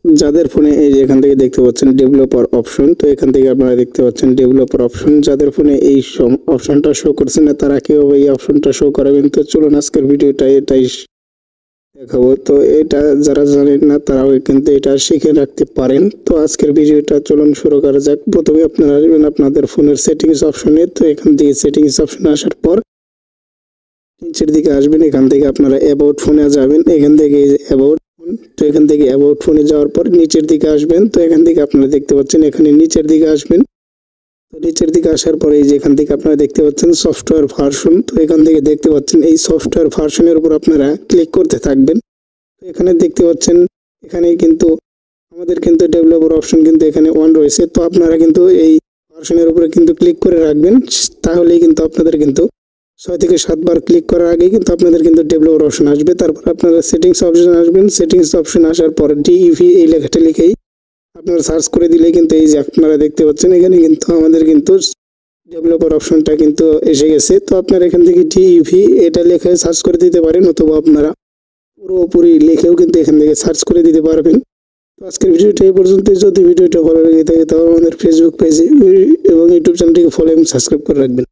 যাদের ফোনে এই যে এখান থেকে দেখতে পাচ্ছেন ডেভেলপার অপশন, তো এখান থেকে আপনারা দেখতে পাচ্ছেন ডেভেলপার অপশন। যাদের ফোনে এই অপশনটা শো করছে না তারা কিভাবে এই অপশনটা শো করাবেন, তো চলুন আজকের ভিডিওটা এটাই দেখাবো। তো এটা যারা জানেন না তারাও কিন্তু এটা শিখে রাখতে পারেন। তো আজকের ভিডিওটা চলুন শুরু করা যাক। প্রথমে আপনারা আসবেন আপনাদের ফোনের সেটিংস অপশনে। তো এখান থেকে সেটিংস অপশনে আসার পর নিচের দিকে আসবেন, এখান থেকে আপনারা অ্যাবাউট ফোনে যাবেন। এখান থেকে অ্যাবাউট ফোন, তো এখান থেকে অ্যাবাউট ফোনে যাওয়ার পর নিচের দিকে আসবেন। তো এখান থেকে আপনারা দেখতে পাচ্ছেন এখানে নিচের দিকে আসবেন। তো নিচের দিকে আসার পরে এই যে এখান থেকে আপনারা দেখতে পাচ্ছেন সফটওয়্যার ভার্সন। তো এখান থেকে দেখতে পাচ্ছেন এই সফটওয়্যার ভার্সনের উপর আপনারা ক্লিক করতে থাকবেন। তো এখানে দেখতে পাচ্ছেন এখানে কিন্তু আমাদের কিন্তু ডেভেলপার অপশন কিন্তু এখানে অন রয়েছে। তো আপনারা কিন্তু এই ভার্সনের উপরে কিন্তু ক্লিক করে রাখবেন, তাহলেই কিন্তু আপনাদের কিন্তু 6 থেকে 7 বার ক্লিক করার আগেই কিন্তু আপনাদের কিন্তু ডেভেলপার অপশন আসবে। তারপর আপনারা সেটিংস অপশন আসবেন। সেটিংস অপশন আসার পর ডিইভি এই লেখাটা লিখেই আপনারা সার্চ করে দিলে কিন্তু এই যে আপনারা দেখতে পাচ্ছেন এখানে কিন্তু আমাদের কিন্তু ডেভেলপার অপশনটা কিন্তু এসে গেছে। তো আপনারা এখান থেকে ডিইভি এটা লিখে সার্চ করে দিতে পারেন, অথবা আপনারা পুরোপুরি লিখেও কিন্তু এখান থেকে সার্চ করে দিতে পারবেন। তো আজকের ভিডিওটা এই পর্যন্ত। যদি ভিডিওটা ভালো লেগে থাকে তাহলে আমাদের ফেসবুক পেজে এবং ইউটিউব চ্যানেলটিকে ফলো এবং সাবস্ক্রাইব করে রাখবেন।